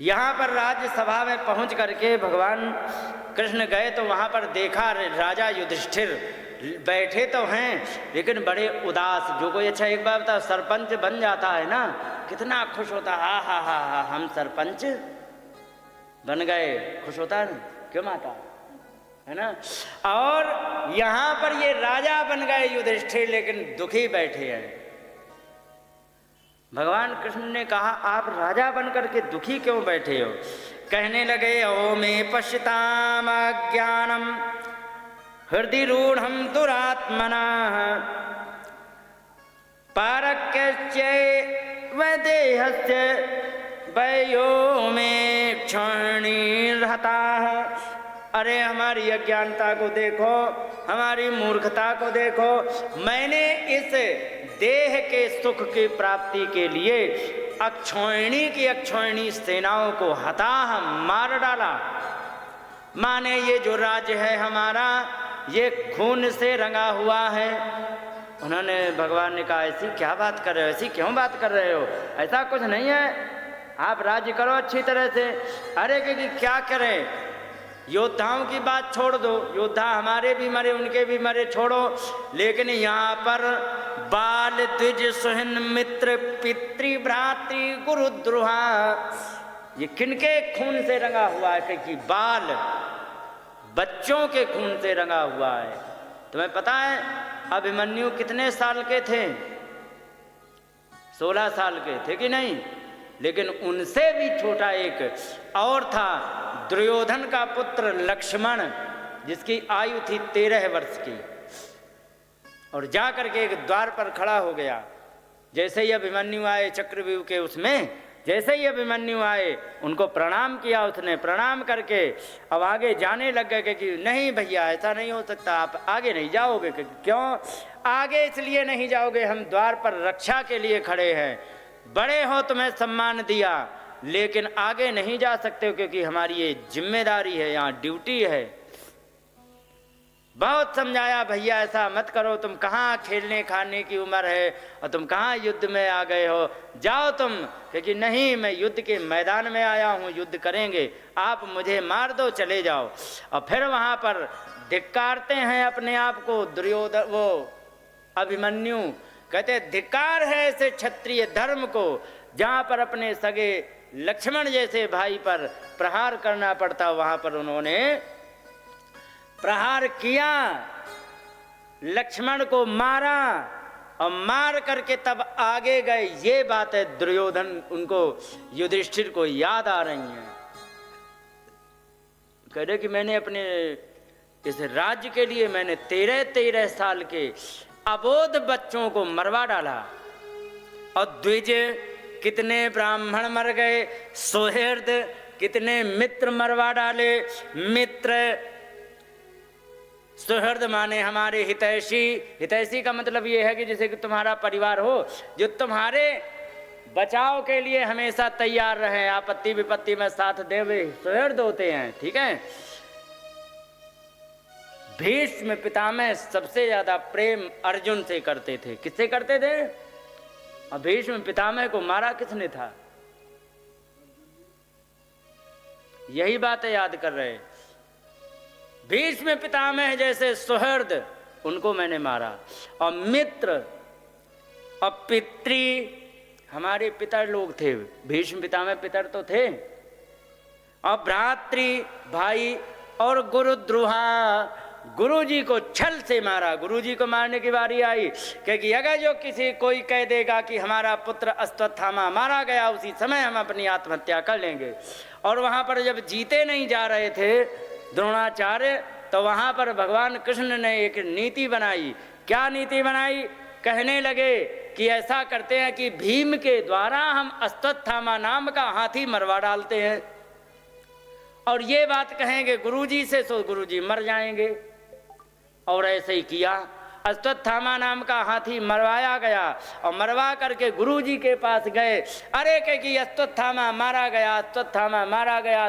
यहाँ पर राज्यसभा में पहुँच करके भगवान कृष्ण गए तो वहाँ पर देखा राजा युधिष्ठिर बैठे तो हैं लेकिन बड़े उदास। जो कोई अच्छा एक बार बता, सरपंच बन जाता है ना कितना खुश होता है, हा हम सरपंच बन गए, खुश होता है क्यों माता, है ना। और यहाँ पर ये राजा बन गए युधिष्ठिर लेकिन दुखी बैठे हैं। भगवान कृष्ण ने कहा आप राजा बनकर के दुखी क्यों बैठे हो। कहने लगे ओ में पश्यताम ज्ञानम हृदय रूढ़ दुरात्मना पारक्य देहस्य वयो में क्षणी रहता है। अरे हमारी अज्ञानता को देखो, हमारी मूर्खता को देखो। मैंने इस देह के सुख की प्राप्ति के लिए अक्षौहिणी की अक्षौहिणी सेनाओं को हताह मार डाला। माने ये जो राज्य है हमारा ये खून से रंगा हुआ है। उन्होंने भगवान ने कहा ऐसी क्या बात कर रहे हो, ऐसी क्यों बात कर रहे हो, ऐसा कुछ नहीं है, आप राज्य करो अच्छी तरह से। अरे क्योंकि क्या करें, योद्धाओं की बात छोड़ दो, योद्धा हमारे भी मरे उनके भी मरे छोड़ो, लेकिन यहाँ पर बाल द्विज सुहन मित्र पितृ भ्रातृ गुरुद्रोहा ये किनके खून से रंगा हुआ है। कि बाल बच्चों के खून से रंगा हुआ है। तुम्हें पता है अभिमन्यु कितने साल के थे, 16 साल के थे कि नहीं, लेकिन उनसे भी छोटा एक और था दुर्योधन का पुत्र लक्ष्मण जिसकी आयु थी 13 वर्ष की, और जाकर के एक द्वार पर खड़ा हो गया। जैसे ही अभिमन्यु आए चक्रव्यूह के उसमें, जैसे ही अभिमन्यु आए उनको प्रणाम किया उसने, प्रणाम करके अब आगे जाने लग गए कि नहीं भैया ऐसा नहीं हो सकता, आप आगे नहीं जाओगे। क्यों आगे इसलिए नहीं जाओगे, हम द्वार पर रक्षा के लिए खड़े हैं, बड़े हो तुम्हें सम्मान दिया लेकिन आगे नहीं जा सकते हो क्योंकि हमारी ये जिम्मेदारी है, यहाँ ड्यूटी है। बहुत समझाया भैया ऐसा मत करो, तुम कहाँ खेलने खाने की उम्र है और तुम कहाँ युद्ध में आ गए हो, जाओ तुम। क्योंकि नहीं मैं युद्ध के मैदान में आया हूँ, युद्ध करेंगे, आप मुझे मार दो चले जाओ। और फिर वहाँ पर धिक्कारते हैं अपने आप को दुर्योधन, वो अभिमन्यु कहते धिक्कार है ऐसे क्षत्रिय धर्म को जहाँ पर अपने सगे लक्ष्मण जैसे भाई पर प्रहार करना पड़ता, वहाँ पर उन्होंने प्रहार किया, लक्ष्मण को मारा और मार करके तब आगे गए। ये बात है दुर्योधन उनको युधिष्ठिर को याद आ रही है। कह रहे कि मैंने अपने इस राज्य के लिए मैंने 13 साल के अबोध बच्चों को मरवा डाला और द्विज कितने ब्राह्मण मर गए, सुहृद कितने मित्र मरवा डाले। मित्र सुहृद माने हमारे हितैषी, हितैषी का मतलब ये है कि जैसे कि तुम्हारा परिवार हो जो तुम्हारे बचाव के लिए हमेशा तैयार रहे, आपत्ति विपत्ति में साथ दे, वे सुहृद होते हैं। ठीक है। भीष्म पितामह सबसे ज्यादा प्रेम अर्जुन से करते थे। किससे करते थे? और भीष्म पितामह को मारा किसने था? यही बातें याद कर रहे। भीष्म पितामह जैसे सुहृद उनको मैंने मारा, और मित्र और पितृ हमारे पितर लोग थे, भीष्म पितामह पितर तो थे, और भ्रातृ भाई, और गुरुद्रोहा गुरुजी को छल से मारा। गुरुजी को मारने की बारी आई क्योंकि अगर जो किसी कोई कह देगा कि हमारा पुत्र अश्वत्थामा मारा गया उसी समय हम अपनी आत्महत्या कर लेंगे। और वहाँ पर जब जीते नहीं जा रहे थे द्रोणाचार्य, तो वहाँ पर भगवान कृष्ण ने एक नीति बनाई। क्या नीति बनाई? कहने लगे कि ऐसा करते हैं कि भीम के द्वारा हम अश्वत्थामा नाम का हाथी मरवा डालते हैं, और ये बात कहेंगे गुरुजी से तो गुरुजी मर जाएंगे। और ऐसे ही किया, अश्वत्थामा नाम का हाथी मरवाया गया, और मरवा करके गुरुजी के पास गए। अरे कह कि अश्वत्थामा मारा गया, अश्वत्थामा मारा गया।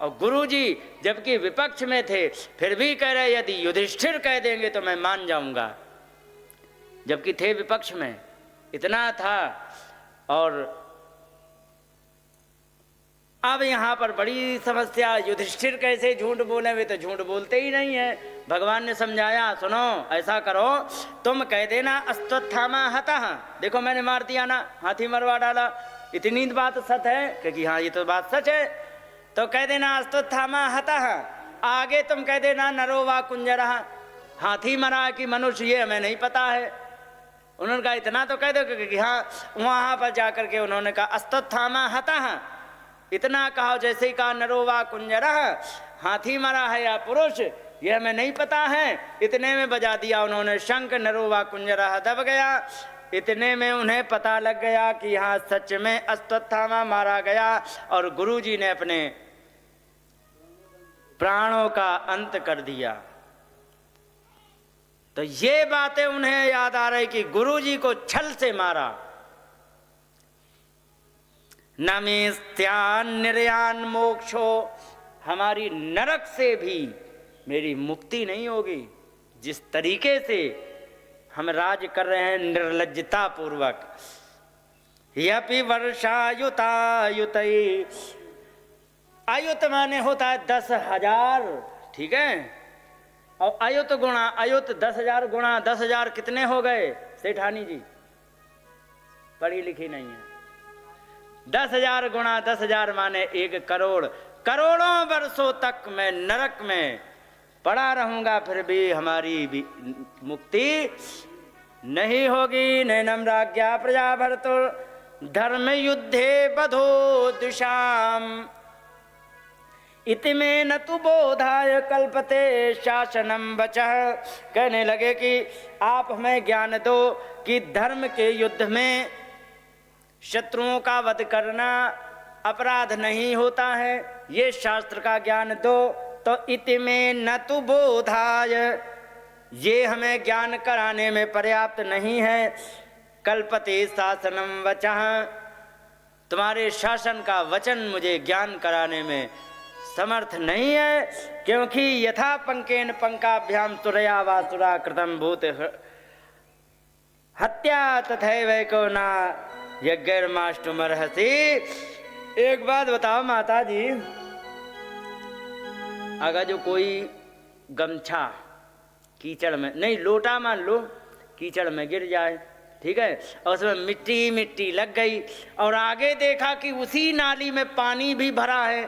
और गुरुजी जबकि विपक्ष में थे फिर भी कह रहे यदि युधिष्ठिर कह देंगे तो मैं मान जाऊंगा, जबकि थे विपक्ष में। इतना था। और अब यहाँ पर बड़ी समस्या, युधिष्ठिर कैसे झूठ बोले, वे तो झूठ बोलते ही नहीं है। भगवान ने समझाया, सुनो ऐसा करो, तुम कह देना अश्वत्थामा हतः, देखो मैंने मार दिया ना, हाथी मरवा डाला, इतनी बात सच है, क्योंकि हाँ ये तो बात सच है, तो कह देना अश्वत्थामा हतः। आगे तुम कह देना नरो वा कुंजरः, हाथी मरा कि मनुष्य ये हमें नहीं पता है। उन्होंने कहा इतना तो कह दो, क्योंकि हाँ वहाँ पर जाकर के उन्होंने कहा अश्वत्थामा हतः, इतना कहा जैसे ही कहा नरो वा कुंजरः, हाथी मरा है या पुरुष यह हमें नहीं पता है। इतने में बजा दिया उन्होंने शंख, नरो वा कुंजरः दब गया। इतने में उन्हें पता लग गया कि यहाँ सच में अश्वत्थामा मारा गया और गुरुजी ने अपने प्राणों का अंत कर दिया। तो ये बातें उन्हें याद आ रही कि गुरुजी को छल से मारा। नमेस्त्यान निर्यान मोक्षो, हमारी नरक से भी मेरी मुक्ति नहीं होगी। जिस तरीके से हम राज कर रहे हैं निर्लज्जता पूर्वक, यपि वर्षायुतायुत, आयुत माने होता है 10,000, ठीक है, और अयुत गुणा, अयुत 10,000 गुणा 10,000 कितने हो गए सेठानी जी, पढ़ी लिखी नहीं है। 10,000 गुणा 10,000 माने 1 करोड़। करोड़ों वर्षों तक मैं नरक में पड़ा रहूंगा, फिर भी हमारी भी मुक्ति नहीं होगी। नैनम राज्ञा प्रजा भर्तु धर्म युद्धे बधो दिशाम, इतिमे न तु बोधाय कल्पते शासनम वचः। कहने लगे कि आप हमें ज्ञान दो कि धर्म के युद्ध में शत्रुओं का वध करना अपराध नहीं होता है, ये शास्त्र का ज्ञान दो। तो इतिमे न तु बोधाय, ये हमें ज्ञान कराने में पर्याप्त नहीं है। कल्पते शासनम वचः, तुम्हारे शासन का वचन मुझे ज्ञान कराने में समर्थ नहीं है, क्योंकि यथा पंकेन पंकाभ्याम तुरया वासुरा कृतम भूत हत्या तथैवैको न यज्ञर्माष्टुमर्हसि। एक बात बताओ माता जी, अगर जो कोई गमछा कीचड़ में, नहीं लोटा मान लो, कीचड़ में गिर जाए, ठीक है, और उसमें मिट्टी मिट्टी लग गई, और आगे देखा कि उसी नाली में पानी भी भरा है,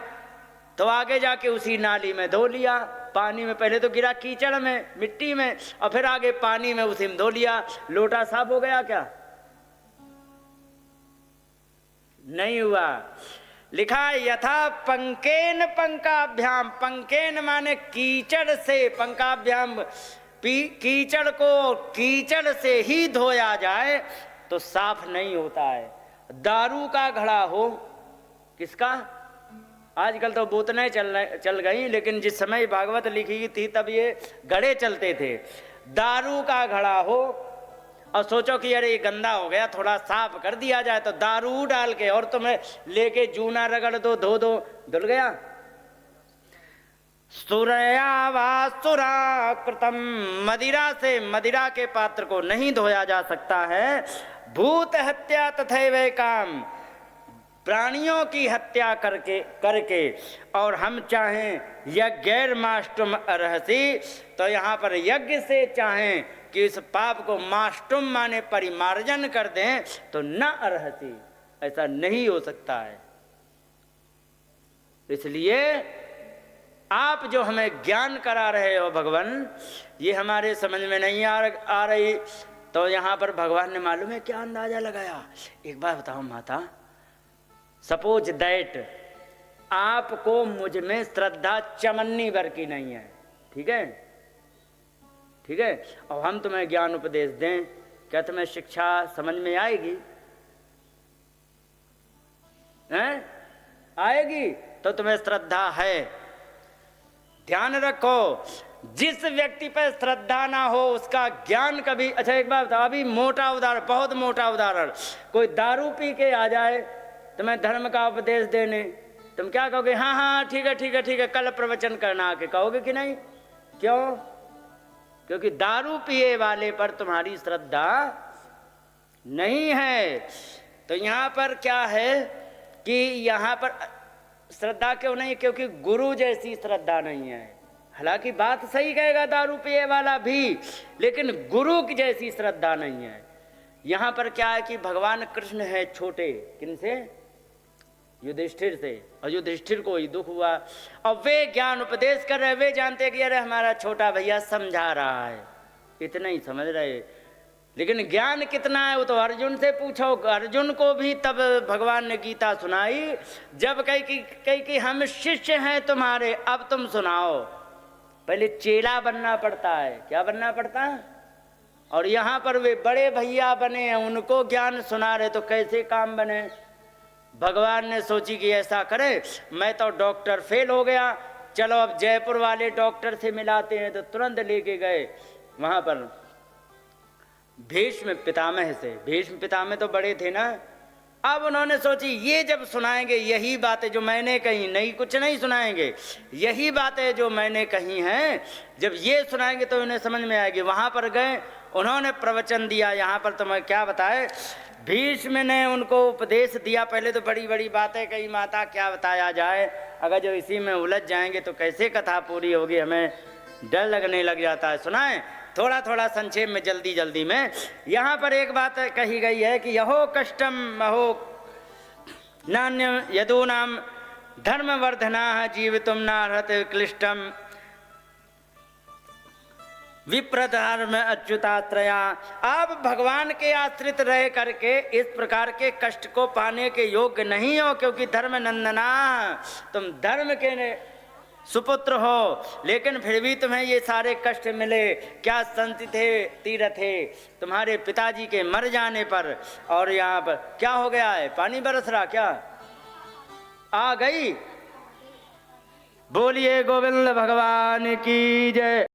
तो आगे जाके उसी नाली में धो लिया। पानी में पहले तो गिरा कीचड़ में मिट्टी में, और फिर आगे पानी में उसी में धो लिया, लोटा साफ हो गया क्या? नहीं हुआ। लिखा है यथा पंकेन पंकाभ्याम, पंकेन माने कीचड़ से, पंकाभ्याम कीचड़ को कीचड़ से ही धोया जाए तो साफ नहीं होता है। दारू का घड़ा हो, किसका, आजकल तो बोतलें चल गई, लेकिन जिस समय भागवत लिखी थी तब ये घड़े चलते थे। दारू का घड़ा हो और सोचो कि अरे ये गंदा हो गया, थोड़ा साफ कर दिया जाए, तो दारू डाल के और तुम्हें लेके जूना रगड़ दो, धो दो, धुल गया। सुरया वा सुरा कृतम, मदिरा से मदिरा के पात्र को नहीं धोया जा सकता है। भूत हत्या तथैव काम, प्राणियों की हत्या करके और हम चाहें यज्ञैर माष्टुम अर्हसि, तो यहाँ पर यज्ञ से चाहें कि इस पाप को माष्टुम माने परिमार्जन कर दें, तो न अर्हसि, ऐसा नहीं हो सकता है। इसलिए आप जो हमें ज्ञान करा रहे हो भगवान, ये हमारे समझ में नहीं आ रही। तो यहाँ पर भगवान ने मालूम है क्या अंदाजा लगाया। एक बार बताओ माता, सपोज दैट आपको मुझ में श्रद्धा चमन्नी भर की नहीं है, ठीक है, ठीक है, और हम तुम्हें ज्ञान उपदेश दें, क्या तुम्हें शिक्षा समझ में आएगी? हैं? आएगी तो तुम्हें श्रद्धा है। ध्यान रखो, जिस व्यक्ति पर श्रद्धा ना हो उसका ज्ञान कभी, अच्छा एक बात बताओ, अभी मोटा उदाहरण, बहुत मोटा उदाहरण, कोई दारू पी के आ जाए तुम्हें धर्म का उपदेश देने, तुम क्या कहोगे? हाँ हाँ ठीक है ठीक है ठीक है, कल प्रवचन करना आके कहोगे कि नहीं? क्यों? क्योंकि दारू पिए वाले पर तुम्हारी श्रद्धा नहीं है। तो यहाँ पर क्या है कि यहाँ पर श्रद्धा क्यों नहीं? क्योंकि गुरु जैसी श्रद्धा नहीं है। हालांकि बात सही कहेगा दारू पिए वाला भी, लेकिन गुरु की जैसी श्रद्धा नहीं है। यहाँ पर क्या है कि भगवान कृष्ण है छोटे, किनसे? युधिष्ठिर से। और युधिष्ठिर को ही दुख हुआ और वे ज्ञान उपदेश कर रहे, वे जानते कि अरे हमारा छोटा भैया समझा रहा है, इतना ही समझ रहे। लेकिन ज्ञान कितना है वो तो अर्जुन से पूछो। अर्जुन को भी तब भगवान ने गीता सुनाई जब कही कि हम शिष्य हैं तुम्हारे, अब तुम सुनाओ। पहले चेला बनना पड़ता है। क्या बनना पड़ता है? और यहाँ पर वे बड़े भैया बने हैं, उनको ज्ञान सुना रहे, तो कैसे काम बने? भगवान ने सोची कि ऐसा करे, मैं तो डॉक्टर फेल हो गया, चलो अब जयपुर वाले डॉक्टर से मिलाते हैं। तो तुरंत लेके गए वहाँ पर भीष्म पितामह से। भीष्म पितामह तो बड़े थे ना। अब उन्होंने सोची ये जब सुनाएंगे यही बातें जो मैंने कही, नहीं कुछ नहीं सुनाएंगे, यही बातें जो मैंने कही हैं जब ये सुनाएंगे तो इन्हें समझ में आएगी। वहाँ पर गए, उन्होंने प्रवचन दिया। यहाँ पर तो मैं क्या बताए, भीष्म ने उनको उपदेश दिया। पहले तो बड़ी बड़ी बातें कही, माता क्या बताया जाए, अगर जो इसी में उलझ जाएंगे तो कैसे कथा पूरी होगी, हमें डर लगने लग जाता है। सुनाएं थोड़ा थोड़ा संक्षेप में, जल्दी जल्दी में। यहाँ पर एक बात कही गई है कि यहो कष्टम महो नान्य यदूनाम धर्मवर्धना जीवितुम नार्हत क्लिष्टम विप्रधर्म अच्युतात्रया। आप भगवान के आश्रित रह करके इस प्रकार के कष्ट को पाने के योग्य नहीं हो, क्योंकि धर्म नंदना, तुम धर्म के सुपुत्र हो, लेकिन फिर भी तुम्हें ये सारे कष्ट मिले। क्या संति थे तीरथ थे तुम्हारे पिताजी के मर जाने पर। और यहाँ पर क्या हो गया है, पानी बरस रहा, क्या आ गई? बोलिए गोविंद भगवान की जय।